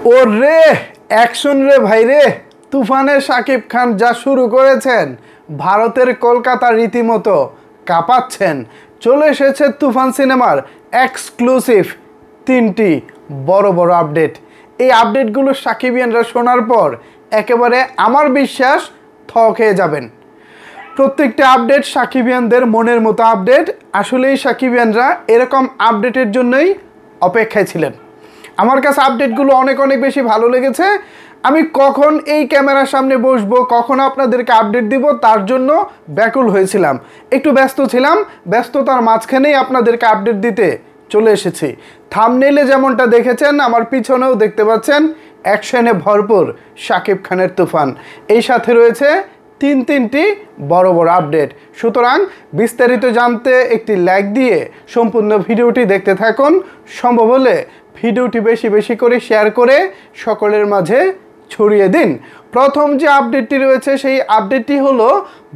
ওরে অ্যাকশন রে ভাই রে। তুফানে শাকিব খান যা শুরু করেছেন, ভারতের কলকাতা রীতিমতো কাঁপাচ্ছেন। চলে এসেছে তুফান সিনেমার এক্সক্লুসিভ 3টি বড় বড় আপডেট। এই আপডেটগুলো সাকিবিয়ানরা শোনার পর একেবারে আমার বিশ্বাস থ খেয়ে যাবেন। প্রত্যেকটা আপডেট সাকিবিয়ানদের মনের মতো আপডেট। আসলেই সাকিবিয়ানরা এরকম আপডেটের জন্যই অপেক্ষায় ছিলেন। আমার কাছে আপডেটগুলো অনেক বেশি ভালো লেগেছে। আমি কখন এই ক্যামেরার সামনে বসবো, কখন আপনাদেরকে আপডেট দিব, তার জন্য ব্যাকুল হয়েছিলাম। একটু ব্যস্ত ছিলাম, ব্যস্ততার মাঝখানেই আপনাদেরকে আপডেট দিতে চলে এসেছি। থাম্বনেইলে যেমনটা দেখেছেন, আমার পিছনেও দেখতে পাচ্ছেন অ্যাকশনে ভরপুর শাকিব খানের তুফান। এই সাথে রয়েছে তিনটি বড় বড় আপডেট। সুতরাং বিস্তারিত জানতে একটি লাইক দিয়ে সম্পূর্ণ ভিডিওটি দেখতে থাকুন। সম্ভব হলে ভিডিওটি বেশি করে শেয়ার করে সকলের মাঝে ছড়িয়ে দিন। প্রথম যে আপডেটটি রয়েছে সেই আপডেটটি হলো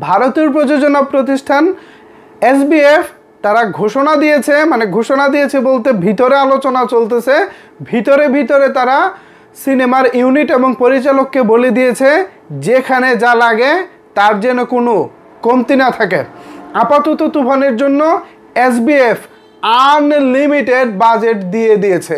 ভারতের প্রযোজনা প্রতিষ্ঠান SBF তারা ঘোষণা দিয়েছে বলতে ভিতরে আলোচনা চলতেছে। ভিতরে তারা সিনেমার ইউনিট এবং পরিচালককে বলে দিয়েছে যেখানে যা লাগে তার যেন কোনো কমতি না থাকে। আপাতত তুফানের জন্য SBF আনলিমিটেড বাজেট দিয়ে দিয়েছে,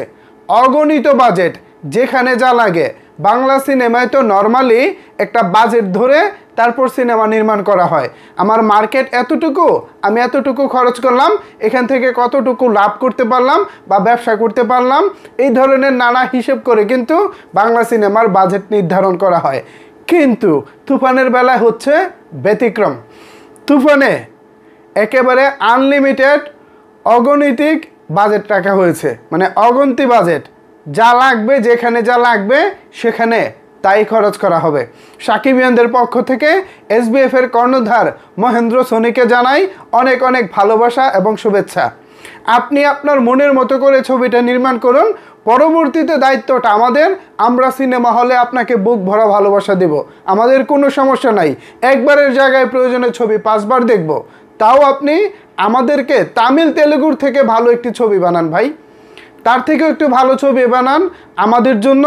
অগণিত বাজেট, যেখানে যা লাগে। বাংলা সিনেমায় তো নর্মালি একটা বাজেট ধরে তারপর সিনেমা নির্মাণ করা হয়। আমার মার্কেট এতটুকু, আমি এতটুকু খরচ করলাম, এখান থেকে কতটুকু লাভ করতে পারলাম বা ব্যবসা করতে পারলাম, এই ধরনের নানা হিসেব করে কিন্তু বাংলা সিনেমার বাজেট নির্ধারণ করা হয়। কিন্তু তুফানের বেলায় হচ্ছে ব্যতিক্রম। তুফানে একেবারে আনলিমিটেড অগণিতিক বাজেট রাখা হয়েছে, মানে অগন্তি বাজেট। যা লাগবে, যেখানে যা লাগবে সেখানে তাই খরচ করা হবে। সাকিবিয়ানদের পক্ষ থেকে SBF এর কর্ণধার মহেন্দ্র সোনিকে জানাই অনেক ভালোবাসা এবং শুভেচ্ছা। আপনি আপনার মনের মতো করে ছবিটা নির্মাণ করুন, পরবর্তীতে দায়িত্বটা আমাদের। আমরা সিনেমা হলে আপনাকে বুক ভরা ভালোবাসা দেব, আমাদের কোনো সমস্যা নাই। একবারের জায়গায় প্রয়োজনে ছবি 5 বার দেখব, তাও আপনি আমাদেরকে তামিল তেলেগুর থেকে ভালো একটি ছবি বানান ভাই, তার থেকেও একটু ভালো ছবি বানান আমাদের জন্য,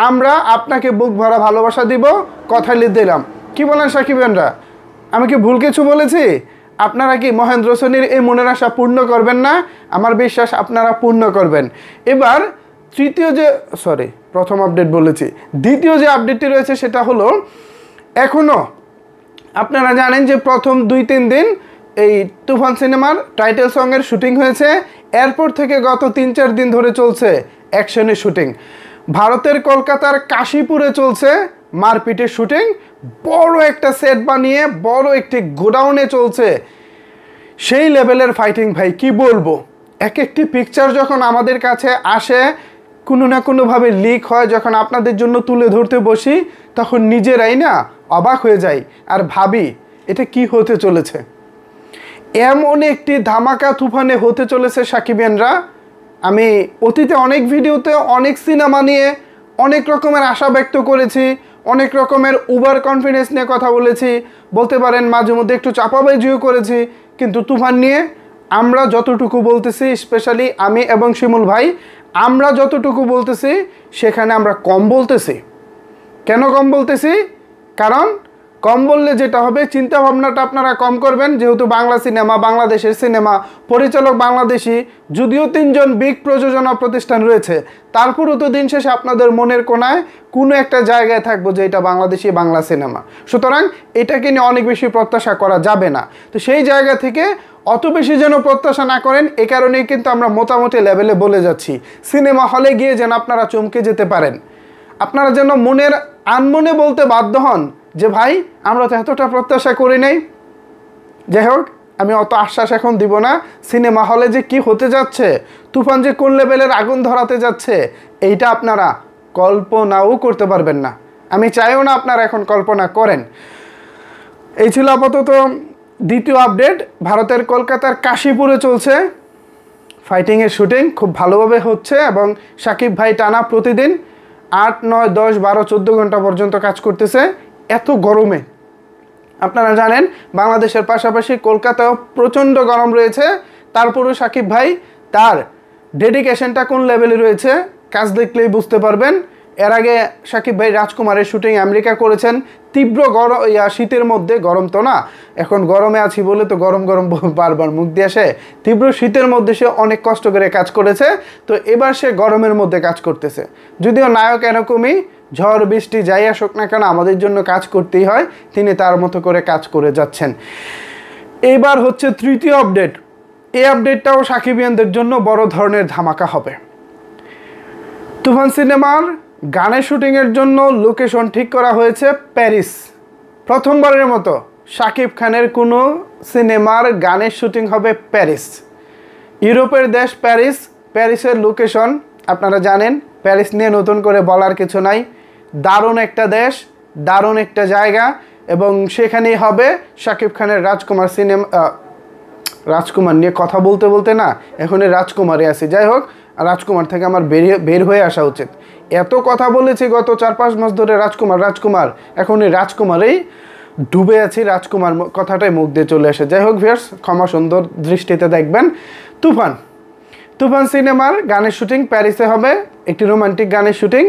আমরা আপনাকে বুক ভরা ভালোবাসা দিব, কথা দিলাম। কি বলেন সাকিবিয়ানরা? আমি কি ভুল কিছু বলেছি? আপনারা কি মহেন্দ্র সোনির এই মনের আশা পূর্ণ করবেন না? আমার বিশ্বাস আপনারা পূর্ণ করবেন। এবার প্রথম আপডেট বলেছি, দ্বিতীয় যে আপডেটটি রয়েছে সেটা হলো, এখনও আপনারা জানেন যে প্রথম 2-3 দিন এই তুফান সিনেমার টাইটেল সঙ্গের শুটিং হয়েছে। এরপর থেকে গত 3-4 দিন ধরে চলছে অ্যাকশনের শুটিং। ভারতের কলকাতার কাশীপুরে চলছে মারপিটের শুটিং। বড় একটা সেট বানিয়ে বড় একটি গোডাউনে চলছে সেই লেভেলের ফাইটিং ভাই, কি বলবো। একটি পিকচার যখন আমাদের কাছে আসে, কোনো না কোনোভাবে লিক হয়, যখন আপনাদের জন্য তুলে ধরতে বসি, তখন নিজেরাই না অবাক হয়ে যাই আর ভাবি এটা কি হতে চলেছে। এমন একটি ধামাকা তুফানে হতে চলেছে সাকিবিয়ানরা। আমি অতীতে অনেক ভিডিওতে অনেক সিনেমা নিয়ে অনেক রকমের আশা ব্যক্ত করেছি, অনেক রকমের ওভার কনফিডেন্স নিয়ে কথা বলেছি, বলতে পারেন মাঝে মধ্যে একটু চাপাবাজিও করেছি। কিন্তু তুফান নিয়ে আমরা যতটুকু বলতেছি, স্পেশালি আমি এবং শিমুল ভাই, আমরা যতটুকু বলতেছি সেখানে আমরা কম বলতেছি। কেন কম বলতেছি? কারণ কম বললে যেটা হবে, চিন্তা ভাবনাটা আপনারা কম করবেন। যেহেতু বাংলা সিনেমা, বাংলাদেশের সিনেমা, পরিচালক বাংলাদেশি, যদিও 3 জন বিগ প্রযোজনা প্রতিষ্ঠান রয়েছে, তারপরও তো দিন শেষে আপনাদের মনের কোনায় কোনো একটা জায়গায় থাকবো যে এটা বাংলাদেশি বাংলা সিনেমা। সুতরাং এটাকে নিয়ে অনেক বেশি প্রত্যাশা করা যাবে না। তো সেই জায়গা থেকে অত বেশি যেন প্রত্যাশা না করেন, এ কারণেই কিন্তু আমরা মোটামুটি লেভেলে বলে যাচ্ছি। সিনেমা হলে গিয়ে যেন আপনারা চমকে যেতে পারেন, আপনারা যেন মনের আনমনে বলতে বাধ্য হন যে ভাই আমরা তো এতটা প্রত্যাশা করি নাই। যাই হোক, আমি অত আশ্বাস এখন দিব না। সিনেমা হলে যে কি হতে যাচ্ছে, তুফান যে কোন লেভেলের আগুন ধরাতে যাচ্ছে, এইটা আপনারা কল্পনাও করতে পারবেন না। আমি চাইও না আপনারা এখন কল্পনা করেন। এই ছিল আপাতত দ্বিতীয় আপডেট। ভারতের কলকাতার কাশীপুরে চলছে ফাইটিংয়ের শুটিং, খুব ভালোভাবে হচ্ছে এবং সাকিব ভাই টানা প্রতিদিন 8, 9, 10, 12, 14 ঘন্টা পর্যন্ত কাজ করতেছে এত গরমে। আপনারা জানেন বাংলাদেশের পাশাপাশি কলকাতাও প্রচণ্ড গরম রয়েছে, তারপরেও সাকিব ভাই তার ডেডিকেশনটা কোন লেভেলে রয়েছে কাজ দেখলেই বুঝতে পারবেন। এর আগে শাকিব ভাই রাজকুমারের শুটিং আমেরিকা করেছেন, তীব্র গরম শীতের মধ্যে, গরম তো না, এখন গরমে আছি বলে তো গরম গরম বারবার মুখ দিয়ে আসে, তীব্র শীতের মধ্যে সে অনেক কষ্ট করে কাজ করেছে, তো এবার সে গরমের মধ্যে কাজ করতেছে। যদিও নায়ক এরকমই, ঝড় বৃষ্টি যাই আসুক না কেন আমাদের জন্য কাজ করতেই হয়, তিনি তার মতো করে কাজ করে যাচ্ছেন। এইবার হচ্ছে তৃতীয় আপডেট। এই আপডেটটাও সাকিবিয়ানদের জন্য বড় ধরনের ধামাকা হবে। তুফান সিনেমার গানের শুটিংয়ের জন্য লোকেশন ঠিক করা হয়েছে প্যারিস। প্রথমবারের মতো শাকিব খানের কোনো সিনেমার গানের শুটিং হবে প্যারিস। ইউরোপের দেশ প্যারিস, প্যারিসের লোকেশন আপনারা জানেন, প্যারিস নিয়ে নতুন করে বলার কিছু নাই। দারুণ একটা দেশ, দারুণ একটা জায়গা, এবং সেখানেই হবে শাকিব খানের রাজকুমার সিনেমা। রাজকুমার নিয়ে কথা বলতে বলতে না এখন রাজকুমারে আছি, যাই হোক, রাজকুমার থেকে আমার বের হয়ে আসা উচিত। এত কথা বলেছি গত 4-5 মাস ধরে রাজকুমার রাজকুমার, এখন এই রাজকুমারেই ডুবে আছি, রাজকুমার কথাটাই মুখ দিয়ে চলে আসে। যাই হোক ভিউয়ার্স, ক্ষমা সুন্দর দৃষ্টিতে দেখবেন। তুফান সিনেমার গানের শুটিং প্যারিসে হবে, একটি রোমান্টিক গানের শুটিং।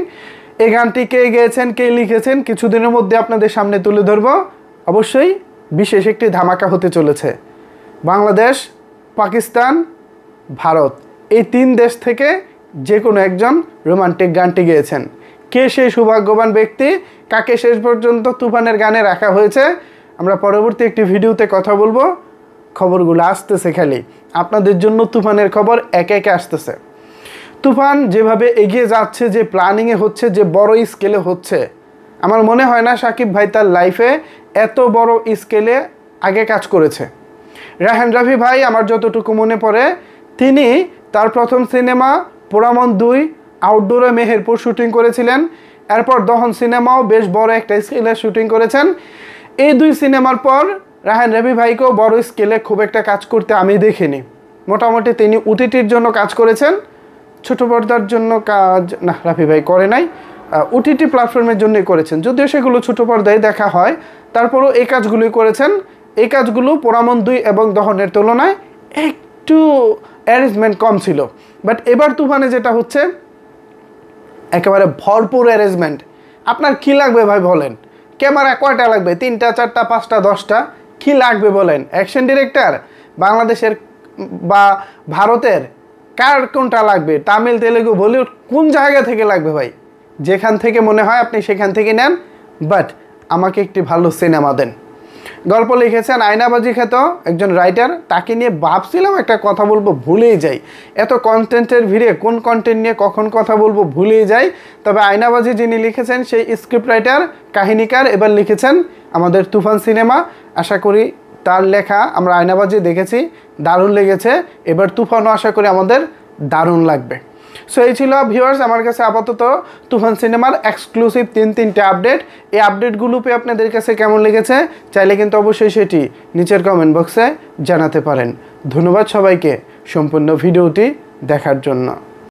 এই গানটি কে গেয়েছেন, কে লিখেছেন কিছুদিনের মধ্যে আপনাদের সামনে তুলে ধরবো। অবশ্যই বিশেষ একটি ধামাকা হতে চলেছে। বাংলাদেশ, পাকিস্তান, ভারত, এই 3 দেশ থেকে যে কোনো একজন রোমান্টিক গানটি গেয়েছেন। কে সেই সৌভাগ্যবান ব্যক্তি, কাকে শেষ পর্যন্ত তুফানের গানে রাখা হয়েছে, আমরা পরবর্তী একটি ভিডিওতে কথা বলবো। খবরগুলো আসতেছে, খালি আপনাদের জন্য তুফানের খবর একে একে আসতেছে। তুফান যেভাবে এগিয়ে যাচ্ছে, যে প্ল্যানিংয়ে হচ্ছে, যে বড় স্কেলে হচ্ছে, আমার মনে হয় না শাকিব ভাই তার লাইফে এত বড় স্কেলে আগে কাজ করেছে। রায়হান রাফি ভাই, আমার যতটুকু মনে পড়ে, তিনি তার প্রথম সিনেমা পোড়ামন 2 আউটডোরে মেহেরপুর শুটিং করেছিলেন। এরপর দহন সিনেমাও বেশ বড় একটা স্কেলে শুটিং করেছেন। এই 2 সিনেমার পর রায়হান রাফি ভাইকেও বড় স্কেলে খুব একটা কাজ করতে আমি দেখিনি। মোটামুটি তিনি ওটিটির জন্য কাজ করেছেন, ছোট পর্দার জন্য কাজ না রাফি ভাই করে নাই, ওটিটি প্ল্যাটফর্মের জন্যই করেছেন, যদিও সেগুলো ছোট পর্দায় দেখা হয়, তারপরও এই কাজগুলোই করেছেন। এই কাজগুলো পোড়ামন 2 এবং দহনের তুলনায় একটু অ্যারেঞ্জমেন্ট কম ছিল। বাট এবার তুফানে যেটা হচ্ছে একেবারে ভরপুর অ্যারেঞ্জমেন্ট। আপনার কি লাগবে ভাই বলেন? ক্যামেরা কয়টা লাগবে? 3টা, 4টা, 5টা, 10টা? কি লাগবে বলেন? অ্যাকশন ডিরেক্টর বাংলাদেশের বা ভারতের কার কোনটা লাগবে? তামিল, তেলেগু, বলিউড কোন জায়গা থেকে লাগবে ভাই? যেখান থেকে মনে হয় আপনি সেখান থেকে নেন, বাট আমাকে একটি ভালো সিনেমা দেন। গল্প লিখেছেন আয়নাবাজি খ্যাত একজন রাইটার, তাকে নিয়ে ভাবছিলাম একটা কথা বলবো, ভুলেই যাই। এত কন্টেন্টের ভিড়ে কোন কন্টেন্ট নিয়ে কখন কথা বলবো ভুলেই যাই। তবে আয়নাবাজি যিনি লিখেছেন সেই স্ক্রিপ্ট রাইটার, কাহিনীকার, এবার লিখেছেন আমাদের তুফান সিনেমা। আশা করি তার লেখা, আমরা আয়নাবাজি দেখেছি, দারুণ লেগেছে, এবার তুফানও আশা করি আমাদের দারুণ লাগবে। সো এই ছিল ভিউয়ার্স আমার কাছে আপাতত তুফান সিনেমার এক্সক্লুসিভ 3-3টে আপডেট। এই আপডেটগুলো পেয়ে আপনাদের কাছে কেমন লেগেছে চাইলে কিন্তু অবশ্যই সেটি নিচের কমেন্ট বক্সে জানাতে পারেন। ধন্যবাদ সবাইকে সম্পূর্ণ ভিডিওটি দেখার জন্য।